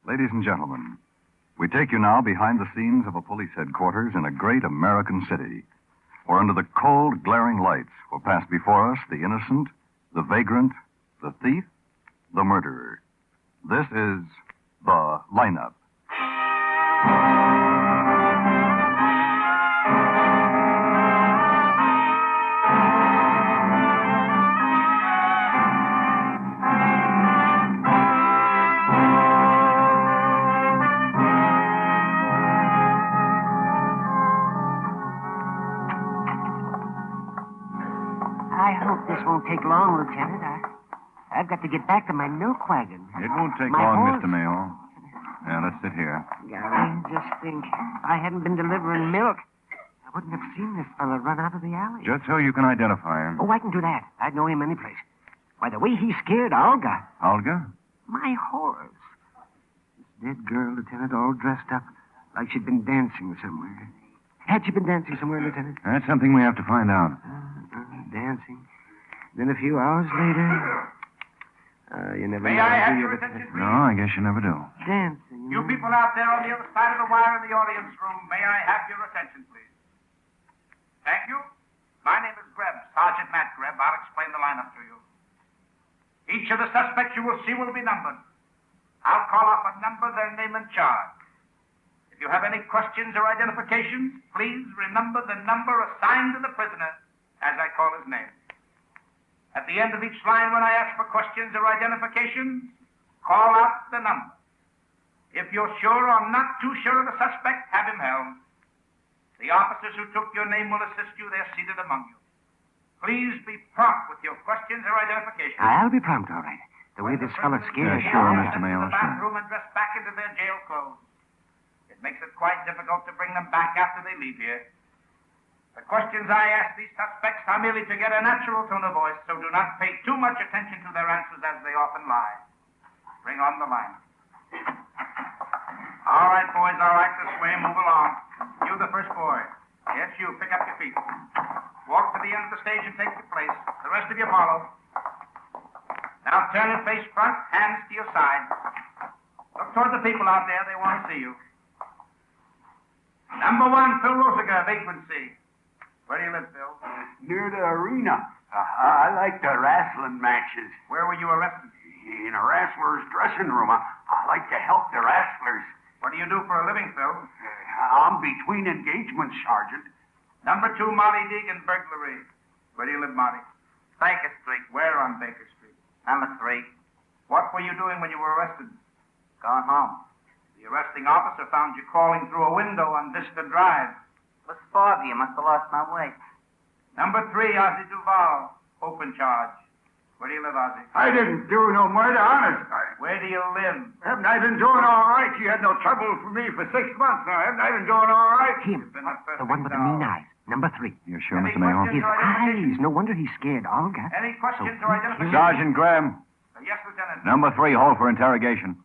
Ladies and gentlemen, we take you now behind the scenes of a police headquarters in a great American city, where under the cold, glaring lights will pass before us the innocent, the vagrant, the thief, the murderer. This is The Lineup. I hope this won't take long, Lieutenant. I've got to get back to my milk wagon. It won't take My long, horse. Mr. Mayo. Now, let's sit here. Golly, just think. If I hadn't been delivering milk, I wouldn't have seen this fella run out of the alley. Just so you can identify him. Oh, I can do that. I'd know him any place. Why, the way he scared Olga. Olga? My horse. This dead girl, Lieutenant, all dressed up like she'd been dancing somewhere. Had she been dancing somewhere, Lieutenant? That's something we have to find out. Dancing. Then a few hours later... you never May know. I have do you, your Lieutenant? attention, please? No, I guess you never do. Dancing. You people out there on the other side of the wire in the audience room, may I have your attention, please? Thank you. My name is Greb, Sergeant Matt Greb. I'll explain the lineup to you. Each of the suspects you will see will be numbered. I'll call off a number, their name and charge. If you have any questions or identifications, please remember the number assigned to the prisoner as I call his name. At the end of each line when I ask for questions or identifications, call out the number. If you're sure or not too sure of the suspect, have him held. The officers who took your name will assist you. They're seated among you. Please be prompt with your questions or identifications. I'll be prompt, all right. The way this fella scared Yeah, sure, her. Mr. Mayo, To the bathroom and dress back into their jail clothes. It makes it quite difficult to bring them back after they leave here. The questions I ask these suspects are merely to get a natural tone of voice, so do not pay too much attention to their answers as they often lie. Bring on the line. All right, boys, all right, this way, move along. You, the first boy. Yes, you, pick up your feet. Walk to the end of the stage and take your place. The rest of you follow. Now turn and face front, hands to your side. Look toward the people out there, they want to see you. Number 1, Phil Rosiger, vagrancy. Where do you live, Phil? Near the arena. I like the wrestling matches. Where were you arrested? In a wrestler's dressing room. I like to help the wrestlers. What do you do for a living, Phil? I'm between engagements, Sergeant. Number 2, Molly Deegan, burglary. Where do you live, Molly? Baker Street. Where on Baker Street? Number 3. What were you doing when you were arrested? Gone home. The arresting officer found you crawling through a window on Vista Drive. It was foggy. I must have lost my way. Number 3, Ozzie Duval, open charge. Where do you live, Ozzie? I didn't do no murder, honest. Where do you live? Haven't I been doing all right? You had no trouble for me for 6 months now. Haven't I been doing all right? Him. Been the The one with the mean eyes. Number 3. You sure, Any Mr. Mayo? questions? His eyes. No wonder he scared Olga. Any questions or identifications? Sergeant Graham, Yes, Lieutenant. number 3, hold for interrogation.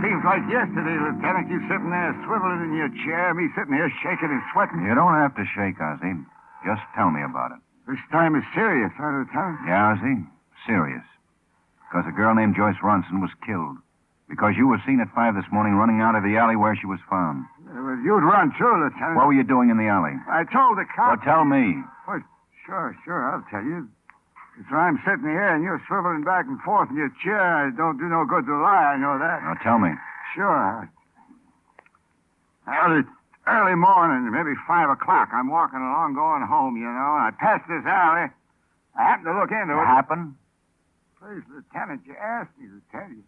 Seems like yesterday, Lieutenant, you sitting there swiveling in your chair, me sitting here shaking and sweating. You don't have to shake, Ozzie. Just tell me about it. This time is serious, huh, Lieutenant? Yeah, Ozzie? Serious. Because a girl named Joyce Ronson was killed. Because you were seen at 5 this morning running out of the alley where she was found. Well, you'd run too, Lieutenant. What were you doing in the alley? I told the Well, cop... tell me. Well, sure, I'll tell you. So I'm sitting here and you're swiveling back and forth in your chair. It don't do no good to lie, I know that. Now, tell me. Sure. Well, it's early morning, maybe 5 o'clock. I'm walking along going home, you know, and I pass this alley. I happen to look into What it. happened? Please, Lieutenant, you asked me to tell you.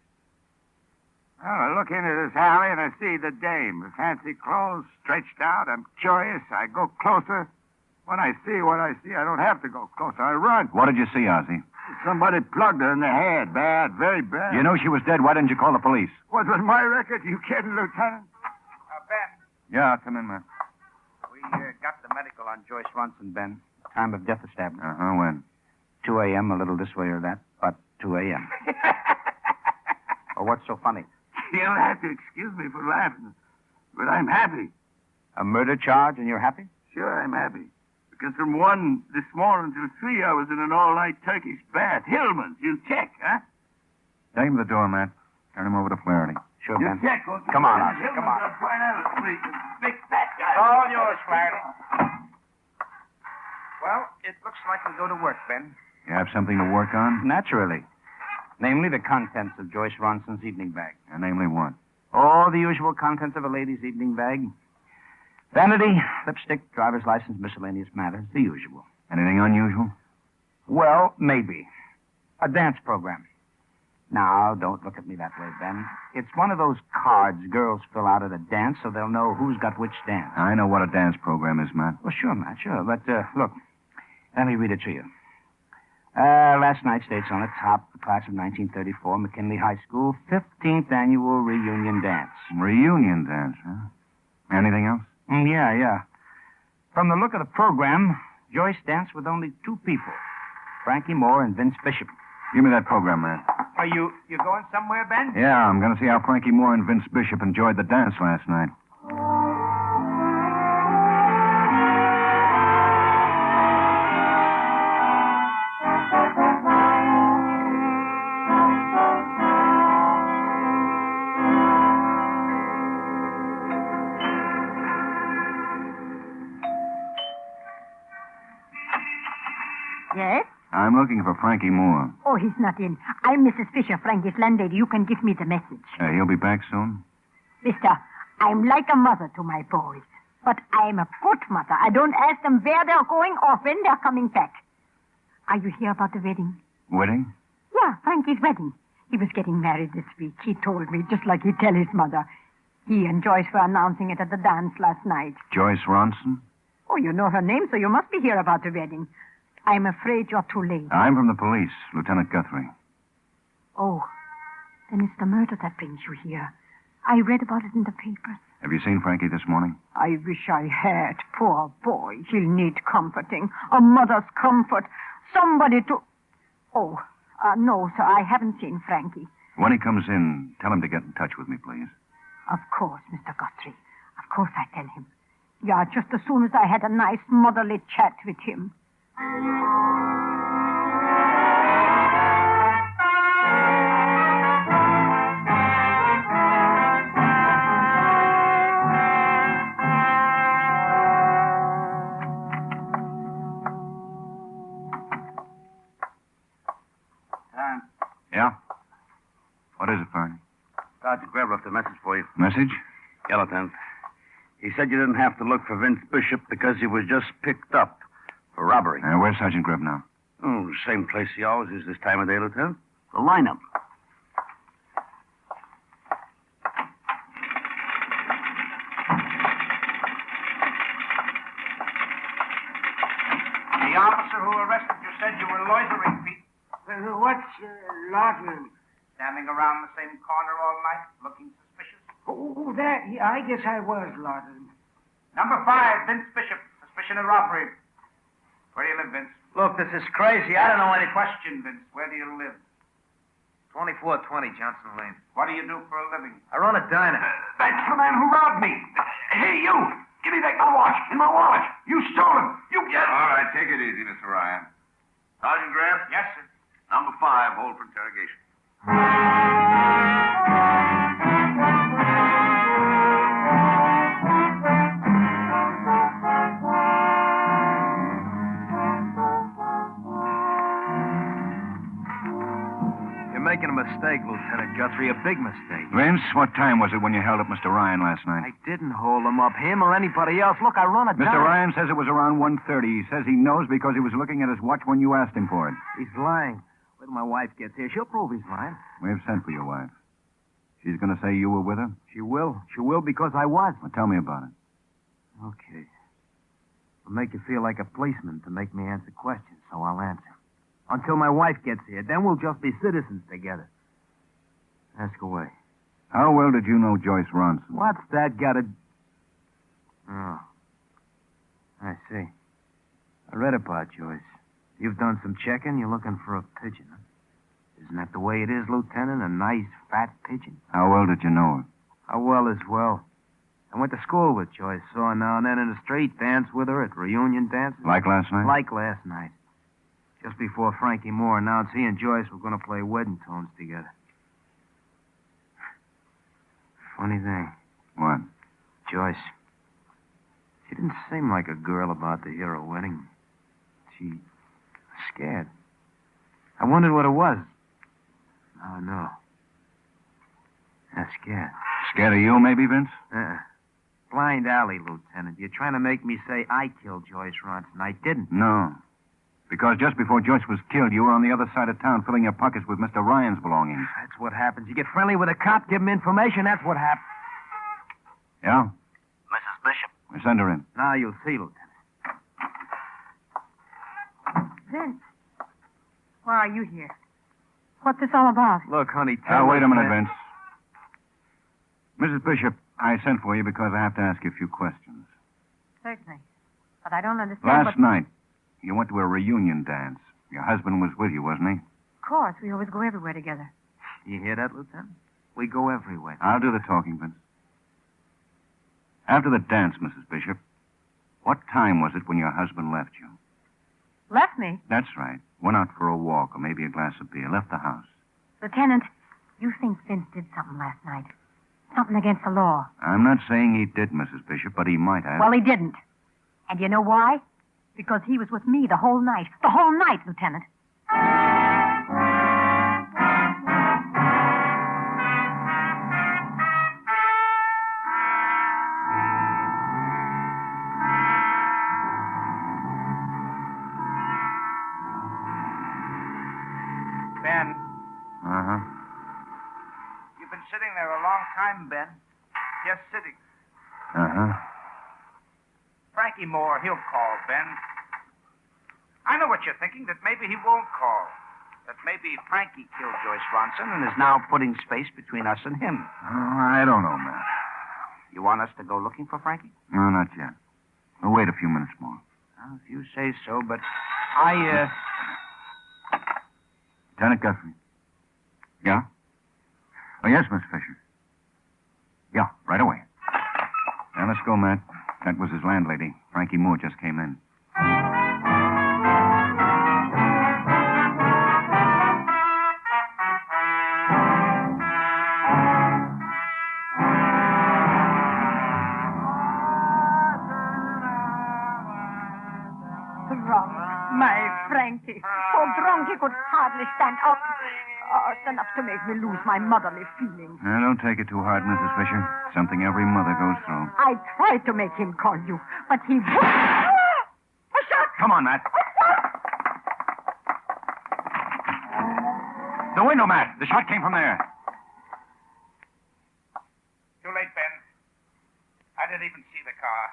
Well, I look into this alley and I see the dame, with fancy clothes stretched out. I'm curious. I go closer. When I see what I see, I don't have to go closer. I run. What did you see, Ozzie? Somebody plugged her in the head. Bad, very bad. You know she was dead. Why didn't you call the police? What was my record? You kidding, Lieutenant? Ben, Yeah, come in, man. We got the medical on Joyce Ronson, Ben. Time of death established. Uh-huh, when? 2 a.m., a little this way or that, but 2 a.m. Well, what's so funny? You'll have to excuse me for laughing, but I'm happy. A murder charge and you're happy? Sure, I'm happy. Because from 1 this morning till 3, I was in an all-night Turkish bath. Hillman's, you check, huh? Take him to the door, Matt. Turn him over to Flaherty. Sure, You Ben. check, won't you? Come on, Hillman's Arthur, come on. will find out a freak. Big fat guy. It's all yours, Flaherty. Well, it looks like we go to work, Ben. You have something to work on? Naturally. Namely, the contents of Joyce Ronson's evening bag. Namely what? All the usual contents of a lady's evening bag. Vanity, lipstick, driver's license, miscellaneous matters, the usual. Anything unusual? Well, maybe. A dance program. Now, don't look at me that way, Ben. It's one of those cards girls fill out at a dance so they'll know who's got which dance. I know what a dance program is, Matt. Well, sure, Matt, sure. But, look, let me read it to you. Last night's date's on the top. The class of 1934, McKinley High School, 15th annual reunion dance. Reunion dance, huh? Anything else? Yeah. From the look of the program, Joyce danced with only 2 people, Frankie Moore and Vince Bishop. Give me that program, Matt. Are you going somewhere, Ben? Yeah, I'm going to see how Frankie Moore and Vince Bishop enjoyed the dance last night. Yes? I'm looking for Frankie Moore. Oh, he's not in. I'm Mrs. Fisher, Frankie's landlady. You can give me the message. He'll be back soon? Mister, I'm like a mother to my boys. But I'm a good mother. I don't ask them where they're going or when they're coming back. Are you here about the wedding? Wedding? Yeah, Frankie's wedding. He was getting married this week. He told me, just like he'd tell his mother. He and Joyce were announcing it at the dance last night. Joyce Ronson? Oh, you know her name, so you must be here about the wedding. I'm afraid you're too late. I'm from the police, Lieutenant Guthrie. Oh, then it's the murder that brings you here. I read about it in the papers. Have you seen Frankie this morning? I wish I had. Poor boy. He'll need comforting. A mother's comfort. Somebody to... Oh, no, sir, I haven't seen Frankie. When he comes in, tell him to get in touch with me, please. Of course, Mr. Guthrie. Of course I tell him. Yeah, just as soon as I had a nice motherly chat with him. Yeah? What is it, Frankie? Sergeant Greb left a message for you. Message? Yeah, Lieutenant. He said you didn't have to look for Vince Bishop because he was just picked up for robbery. Where's Sergeant Greb now? Oh, same place he always is this time of day, Lieutenant. The lineup. The officer who arrested you said you were loitering, Pete. What's loitering? Standing around the same corner all night, looking suspicious. Oh, that, yeah, I guess I was loitering. Number 5, Vince Bishop. Suspicion of robbery. Where do you live, Vince? Look, this is crazy. I don't know any... Question, Vince. Where do you live? 2420 Johnson Lane. What do you do for a living? I run a diner. That's the man who robbed me. Hey, you! Give me back my watch and my wallet. You stole him. You get it. All right, take it easy, Mr. Ryan. Sergeant Greb? Yes, sir. Number 5, hold for interrogation. You're making a mistake, Lieutenant Guthrie, a big mistake. Vince, what time was it when you held up Mr. Ryan last night? I didn't hold him up, him or anybody else. Look, I run a diner. Mr. Ryan says it was around 1:30. He says he knows because he was looking at his watch when you asked him for it. He's lying. Wait till my wife gets here. She'll prove he's lying. We've sent for your wife. She's going to say you were with her? She will. She will because I was. Well, tell me about it. Okay. I'll make you feel like a policeman to make me answer questions, so I'll answer. Until my wife gets here. Then we'll just be citizens together. Ask away. How well did you know Joyce Ronson? What's that got to... Oh. I see. I read about Joyce. You've done some checking. You're looking for a pigeon, huh? Isn't that the way it is, Lieutenant? A nice, fat pigeon. How well did you know her? How well is well. I went to school with Joyce. Saw her now and then in the street. Danced with her at reunion dances. Like last night? Like last night. Just before Frankie Moore announced he and Joyce were going to play wedding tones together. Funny thing. What? Joyce. She didn't seem like a girl about to hear a wedding. She was scared. I wondered what it was. Now I know. I'm scared. Scared of you, maybe, Vince? Blind alley, Lieutenant. You're trying to make me say I killed Joyce Ronson. I didn't. No. Because just before Joyce was killed, you were on the other side of town filling your pockets with Mr. Ryan's belongings. That's what happens. You get friendly with a cop, give him information, that's what happens. Yeah? Mrs. Bishop. We send her in. Now you'll see, Lieutenant. Vince, why are you here? What's this all about? Look, honey, tell Wait a us minute, that- Vince. Mrs. Bishop, I sent for you because I have to ask you a few questions. Certainly. But I don't understand Last what... night, you went to a reunion dance. Your husband was with you, wasn't he? Of course, we always go everywhere together. You hear that, Lieutenant? We go everywhere. I'll do the talking, Vince. After the dance, Mrs. Bishop, what time was it when your husband left you? Left me? That's right. Went out for a walk or maybe a glass of beer. Left the house. Lieutenant, you think Vince did something last night. Something against the law. I'm not saying he did, Mrs. Bishop, but he might have. Well, he didn't. And you know why? Because he was with me the whole night. The whole night, Lieutenant. Ben, Uh-huh. you've been sitting there a long time, Ben. Just sitting. Uh-huh. Frankie Moore, he'll call, Ben. I know what you're thinking, that maybe he won't call. That maybe Frankie killed Joyce Ronson and is now putting space between us and him. Oh, I don't know, man. You want us to go looking for Frankie? No, not yet. We'll wait a few minutes more. Well, if you say so, but Lieutenant Guthrie. Yeah? Oh, yes, Miss Fisher. Yeah, right away. Now, let's go, Matt. That was his landlady. Frankie Moore just came in. Drunk, my Frankie. So drunk he could hardly stand up. Oh, it's enough to make me lose my motherly feelings. Now, don't take it too hard, Mrs. Fisher. Something every mother goes through. I tried to make him call you, but he... A shot! Come on, Matt. The window, Matt. The shot came from there. too late, Ben. I didn't even see the car.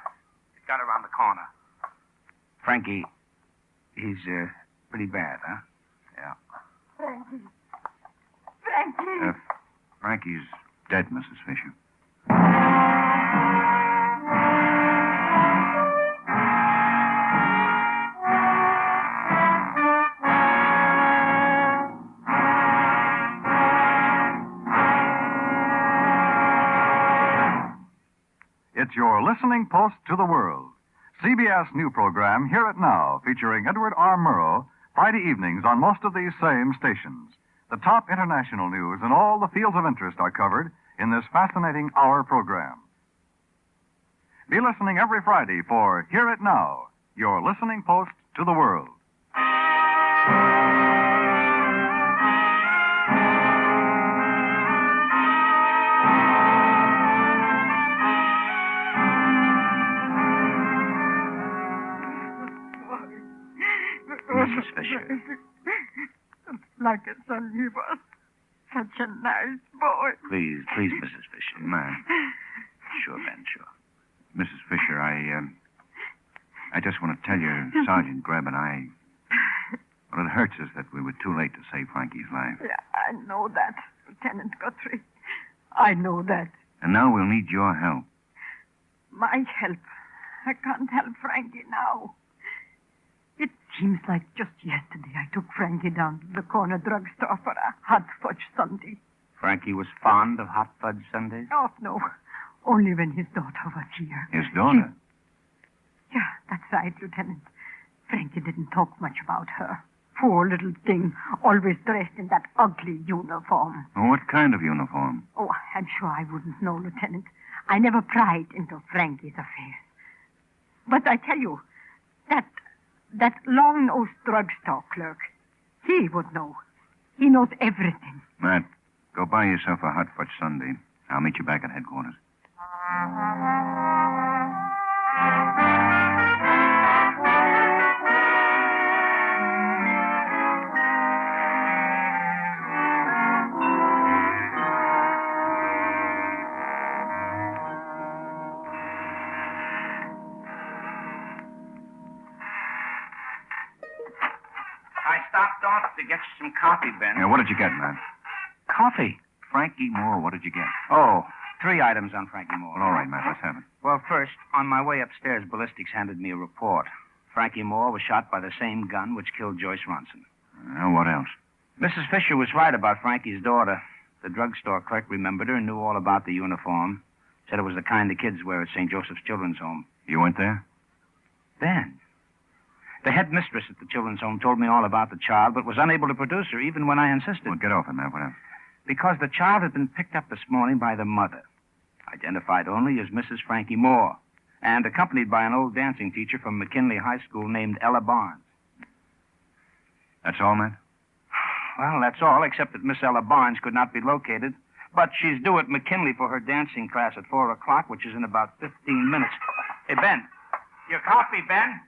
It got around the corner. Frankie, he's pretty bad, huh? Yeah. Frankie. Frankie. Frankie's dead, Mrs. Fisher. It's your listening post to the world. CBS new program, Hear It Now, featuring Edward R. Murrow, Friday evenings on most of these same stations. The top international news and all the fields of interest are covered in this fascinating hour program. Be listening every Friday for Hear It Now, your listening post to the world. Mrs. Fisher. Like a son, he was such a nice boy. Please, Mrs. Fisher. Ma'am. Sure, Ben, sure. Mrs. Fisher, I just want to tell you, Sergeant Greb and I, well, it hurts us that we were too late to save Frankie's life. Yeah, I know that, Lieutenant Guthrie. I know that. And now we'll need your help. My help. I can't help Frankie now. It's Seems like just yesterday I took Frankie down to the corner drugstore for a hot fudge sundae. Frankie was fond of hot fudge sundaes? Oh, no. Only when his daughter was here. His daughter? Yeah, that's right, Lieutenant. Frankie didn't talk much about her. Poor little thing, always dressed in that ugly uniform. What kind of uniform? Oh, I'm sure I wouldn't know, Lieutenant. I never pried into Frankie's affairs. But I tell you, that long-nosed drugstore clerk, he would know. He knows everything. Matt, go buy yourself a hot fudge sundae. I'll meet you back at headquarters. I stopped off to get you some coffee, Ben. Yeah, what did you get, Matt? Coffee? Frankie Moore, what did you get? Oh, 3 items on Frankie Moore. Well, all right, Matt, let's have it. Well, first, on my way upstairs, ballistics handed me a report. Frankie Moore was shot by the same gun which killed Joyce Ronson. What else? Mrs. Fisher was right about Frankie's daughter. The drugstore clerk remembered her and knew all about the uniform. Said it was the kind the kids wear at St. Joseph's Children's Home. You went there? Ben, the headmistress at the children's home told me all about the child, but was unable to produce her even when I insisted. Well, get off it, Matt. What else? Because the child had been picked up this morning by the mother, identified only as Mrs. Frankie Moore, and accompanied by an old dancing teacher from McKinley High School named Ella Barnes. That's all, Matt? Well, that's all, except that Miss Ella Barnes could not be located. But she's due at McKinley for her dancing class at 4 o'clock, which is in about 15 minutes. Hey, Ben. Your coffee, Ben?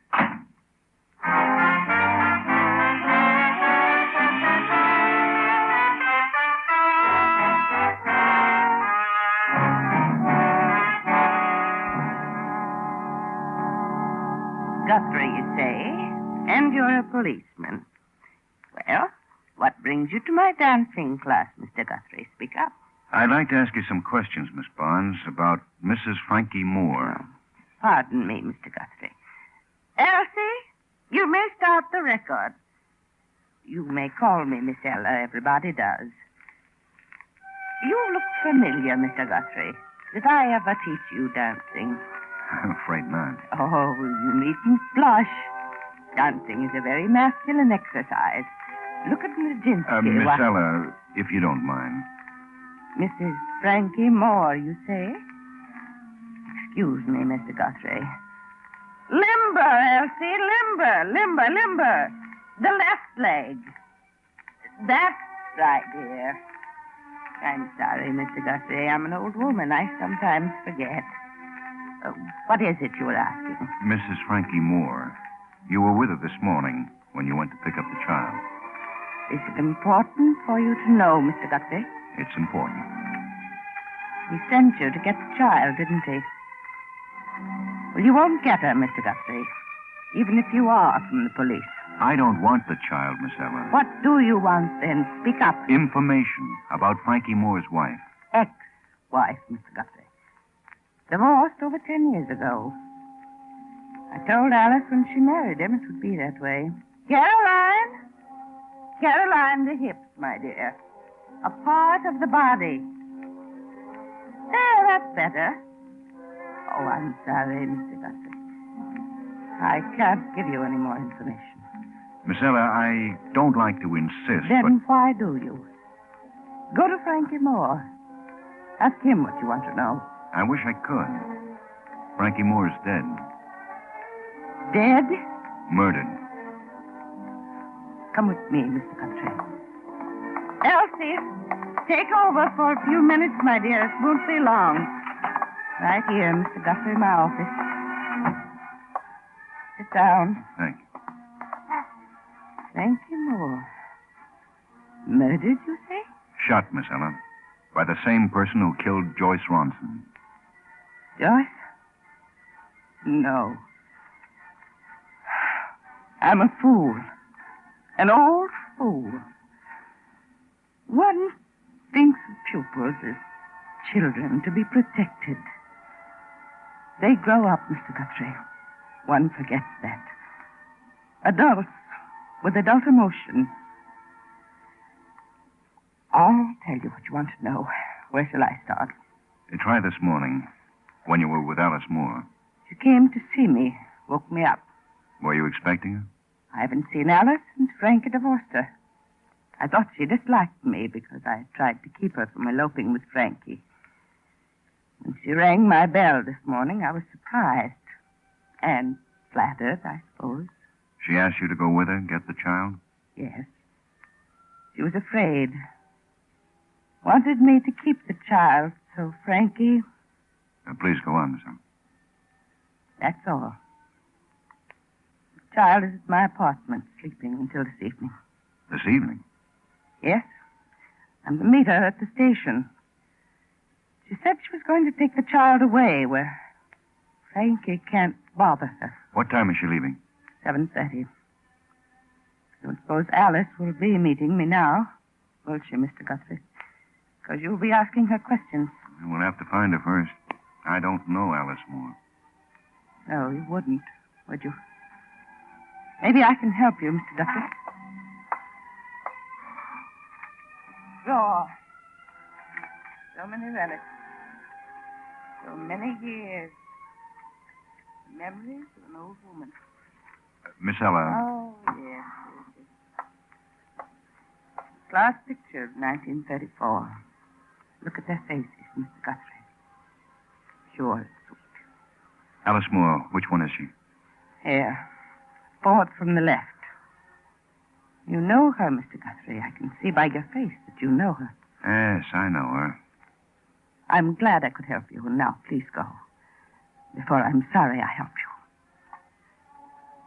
Guthrie, you say, and you're a policeman. Well, what brings you to my dancing class, Mr. Guthrie? Speak up. I'd like to ask you some questions, Miss Barnes, about Mrs. Frankie Moore. Pardon me, Mr. Guthrie. Elsie, you may start the record. You may call me Miss Ella. Everybody does. You look familiar, Mr. Guthrie. Did I ever teach you dancing? I'm afraid not. Oh, you needn't blush. Dancing is a very masculine exercise. Look at Nijinsky. Miss Ella, if you don't mind. Mrs. Frankie Moore, you say? Excuse me, Mr. Guthrie. Limber, Elsie, limber, limber, limber. The left leg. That's right, dear. I'm sorry, Mr. Guthrie. I'm an old woman. I sometimes forget. What is it you were asking? Mrs. Frankie Moore, you were with her this morning when you went to pick up the child. Is it important for you to know, Mr. Guthrie? It's important. He sent you to get the child, didn't he? Well, you won't get her, Mr. Guthrie, even if you are from the police. I don't want the child, Miss Ella. What do you want, then? Speak up. Information about Frankie Moore's wife. Ex-wife, Mr. Guthrie. Divorced over 10 years ago. I told Alice when she married him it would be that way. Caroline! Caroline, the hips, my dear. A part of the body. There, that's better. Oh, I'm sorry, Mr. Guthrie. I can't give you any more information. Miss Ella, I don't like to insist, Then why do you? Go to Frankie Moore. Ask him what you want to know. I wish I could. Frankie Moore's dead. Dead? Murdered. Come with me, Mr. Guthrie. Elsie, take over for a few minutes, my dear. It won't be long. Right here, Mr. Guthrie, in my office. Sit down. Thank you. Frankie Moore. Murdered, you say? Shot, Miss Ella, by the same person who killed Joyce Ronson. Joyce? No. I'm a fool. An old fool. One thinks of pupils as children to be protected. They grow up, Mr. Guthrie. One forgets that. Adults with adult emotions. I'll tell you what you want to know. Where shall I start? Try this morning, when you were with Alice Moore. She came to see me, woke me up. Were you expecting her? I haven't seen Alice since Frankie divorced her. I thought she disliked me because I tried to keep her from eloping with Frankie. When she rang my bell this morning, I was surprised. And flattered, I suppose. She asked you to go with her and get the child? Yes. She was afraid. Wanted me to keep the child, so Frankie... Please go on, sir. That's all. The child is at my apartment, sleeping until this evening. This evening? Yes. I'm to meet her at the station. She said she was going to take the child away where Frankie can't bother her. What time is she leaving? 7:30. Don't suppose Alice will be meeting me now, will she, Mr. Guthrie? Because you'll be asking her questions. We'll have to find her first. I don't know Alice Moore. No, you wouldn't, would you? Maybe I can help you, Mr. Guthrie. Draw. So many relics. So many years. Memories of an old woman. Miss Ella. Oh, yes. Last picture of 1934. Look at their faces, Mr. Guthrie. Pure and sweet. Alice Moore, which one is she? Here. Fourth from the left. You know her, Mr. Guthrie. I can see by your face that you know her. Yes, I know her. I'm glad I could help you. Now, please go. Before I'm sorry I helped you.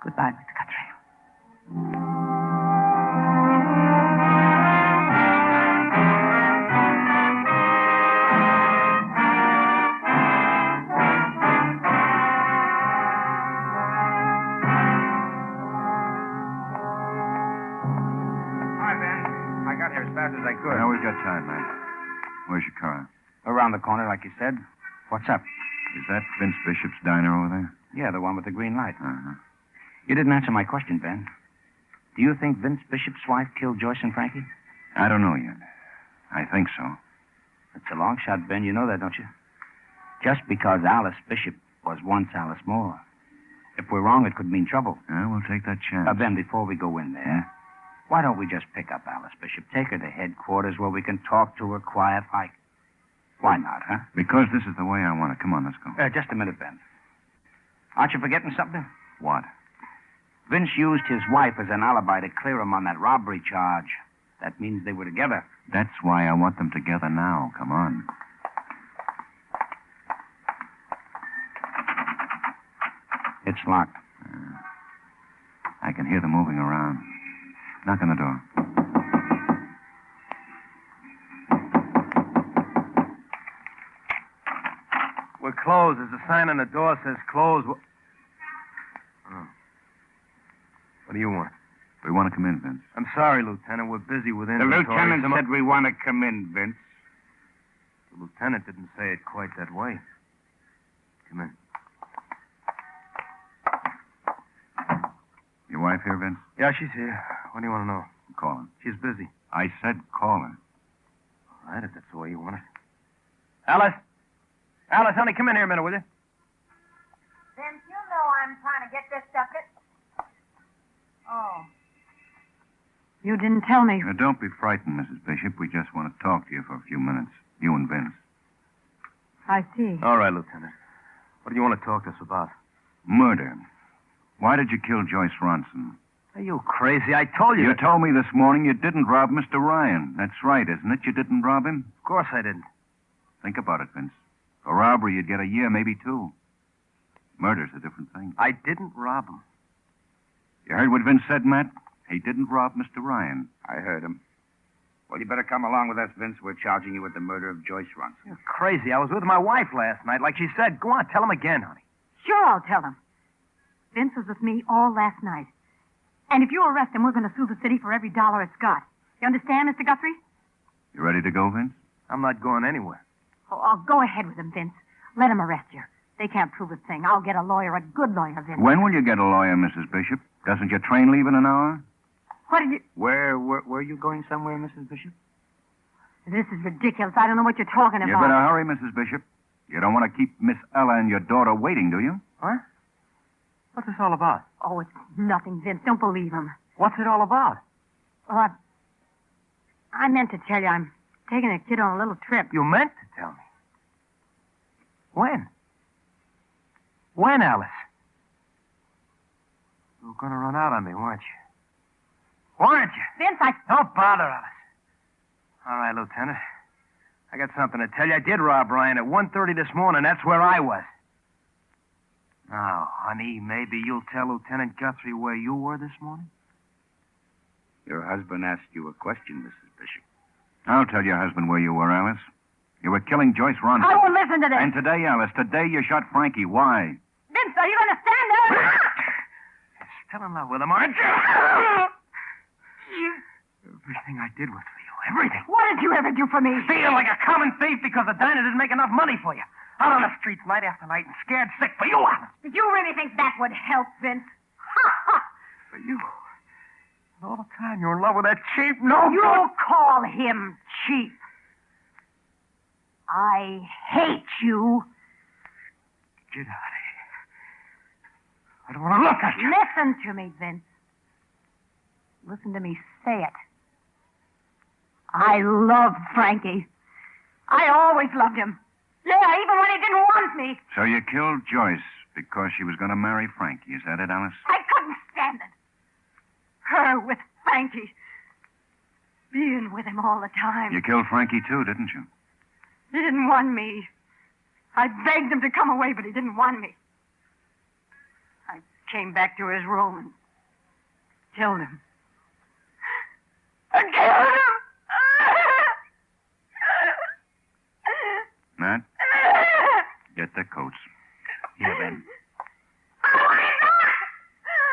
Goodbye, Mr. Guthrie. Hi, Ben. I got here as fast as I could. Now we've got time, man. Where's your car? Around the corner, like you said. What's up? Is that Vince Bishop's diner over there? Yeah, the one with the green light. Uh-huh. You didn't answer my question, Ben. Do you think Vince Bishop's wife killed Joyce and Frankie? I don't know yet. I think so. It's a long shot, Ben. You know that, don't you? Just because Alice Bishop was once Alice Moore. If we're wrong, it could mean trouble. Yeah, we'll take that chance. Ben, before we go in there, why don't we just pick up Alice Bishop, take her to headquarters where we can talk to her quiet like? Why not, huh? Because this is the way I want it. Come on, let's go. Just a minute, Ben. Aren't you forgetting something? What? Vince used his wife as an alibi to clear him on that robbery charge. That means they were together. That's why I want them together now. Come on. It's locked. I can hear them moving around. Knock on the door. We're closed. There's a sign on the door that says closed. Oh. What do you want? We want to come in, Vince. I'm sorry, Lieutenant. We're busy with The inventory. lieutenant said we want to come in, Vince. The lieutenant didn't say it quite that way. Come in. Your wife here, Vince? Yeah, she's here. What do you want to know? Call her. She's busy. I said call her. All right, if that's the way you want it. Alice? Alice, honey, come in here a minute, will you? Vince, you know I'm trying to get this stuff. Oh. You didn't tell me. Now, don't be frightened, Mrs. Bishop. We just want to talk to you for a few minutes. You and Vince. I see. All right, Lieutenant. What do you want to talk to us about? Murder. Why did you kill Joyce Ronson? Are you crazy? I told you. You told me this morning you didn't rob Mr. Ryan. That's right, isn't it? You didn't rob him? Of course I didn't. Think about it, Vince. For robbery, you'd get a year, maybe two. Murder's a different thing. I didn't rob him. You heard what Vince said, Matt? He didn't rob Mr. Ryan. I heard him. Well, you better come along with us, Vince. We're charging you with the murder of Joyce Ronson. You're crazy. I was with my wife last night, like she said. Go on, tell him again, honey. Sure, I'll tell him. Vince was with me all last night. And if you arrest him, we're going to sue the city for every dollar it's got. You understand, Mr. Guthrie? You ready to go, Vince? I'm not going anywhere. Oh, I'll go ahead with him, Vince. Let him arrest you. They can't prove a thing. I'll get a lawyer, a good lawyer, Vince. When will you get a lawyer, Mrs. Bishop? Doesn't your train leave in an hour? What did you... Where are you going somewhere, Mrs. Bishop? This is ridiculous. I don't know what you're talking You about. better hurry, Mrs. Bishop. You don't want to keep Miss Ella and your daughter waiting, do you? What? What's this all about? Oh, it's nothing, Vince. Don't believe him. What's it all about? Well, I meant to tell you I'm taking a kid on a little trip. You meant to tell me. When? When, Alice? You were going to run out on me, weren't you? Weren't you? Vince, Don't bother, Alice. All right, Lieutenant. I got something to tell you. I did rob Ryan at 1:30 this morning. That's where I was. Now, honey, maybe you'll tell Lieutenant Guthrie where you were this morning? Your husband asked you a question, Mrs. Bishop. I'll tell your husband where you were, Alice. You were killing Joyce Ronson. I won't listen to this. And today, Alice, today you shot Frankie. Why? Vince, are you going to stand there? You're still in love with him, aren't you? Everything I did was for you. Everything. What did you ever do for me? Feel like a common thief because the diner didn't make enough money for you. Out on the streets night after night and scared sick for you, Alice. Did you really think that would help, Vince? For you. And all the time you're in love with that cheap, no You good... call him cheap. I hate you. Get out of here. I don't want to look at you. Listen to me, Vince. Listen to me say it. I love Frankie. I always loved him. Yeah, even when he didn't want me. So you killed Joyce because she was going to marry Frankie. Is that it, Alice? I couldn't stand it. Her with Frankie. Being with him all the time. You killed Frankie, too, didn't you? He didn't want me. I begged him to come away, but he didn't want me. I came back to his room and killed him. I killed him! Matt? Get the coats. Here, Ben. I want it back!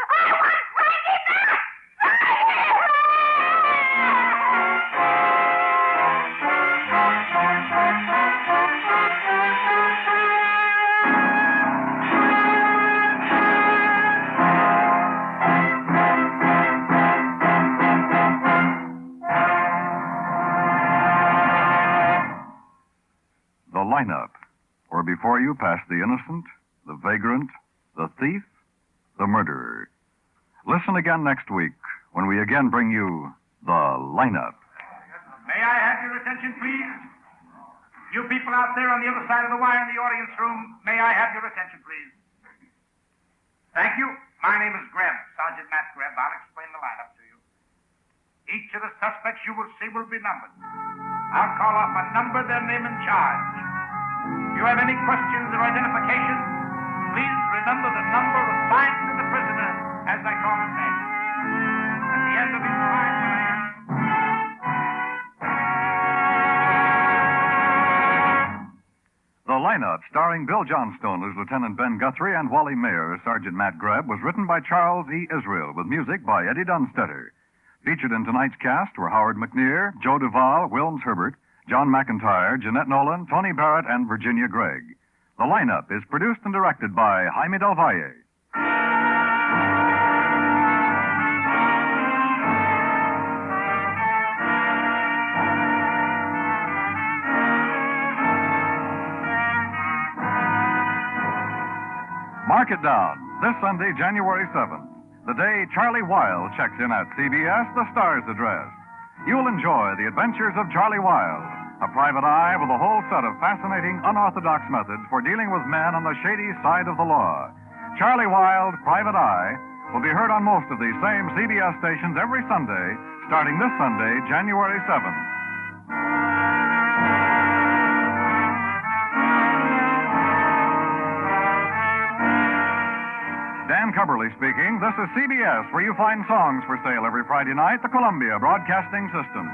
I want Frankie back! The lineup, where before you pass the innocent, the vagrant, the thief, the murderer. Listen again next week when we again bring you the lineup. May I have your attention, please? You people out there on the other side of the wire in the audience room, may I have your attention, please? Thank you. My name is Greb, Sergeant Matt Greb. I'll explain the lineup to you. Each of the suspects you will see will be numbered. I'll call off a number, their name, and charge. If you have any questions or identification, please remember the number assigned to the prisoner as I call his name. At the end of each line, when I ask... The lineup, starring Bill Johnstone as Lieutenant Ben Guthrie and Wally Mayer as Sergeant Matt Greb, was written by Charles E. Israel with music by Eddie Dunstetter. Featured in tonight's cast were Howard McNear, Joe Duvall, Wilms Herbert, John McIntyre, Jeanette Nolan, Tony Barrett, and Virginia Gregg. The lineup is produced and directed by Jaime Del Valle. Mark it down. This Sunday, January 7th, the day Charlie Wilde checks in at CBS, the Star's address. You'll enjoy the adventures of Charlie Wilde, a private eye with a whole set of fascinating, unorthodox methods for dealing with men on the shady side of the law. Charlie Wilde, Private Eye, will be heard on most of these same CBS stations every Sunday, starting this Sunday, January 7th. Dan Cubberly speaking. This is CBS, where you find songs for sale every Friday night, the Columbia Broadcasting System.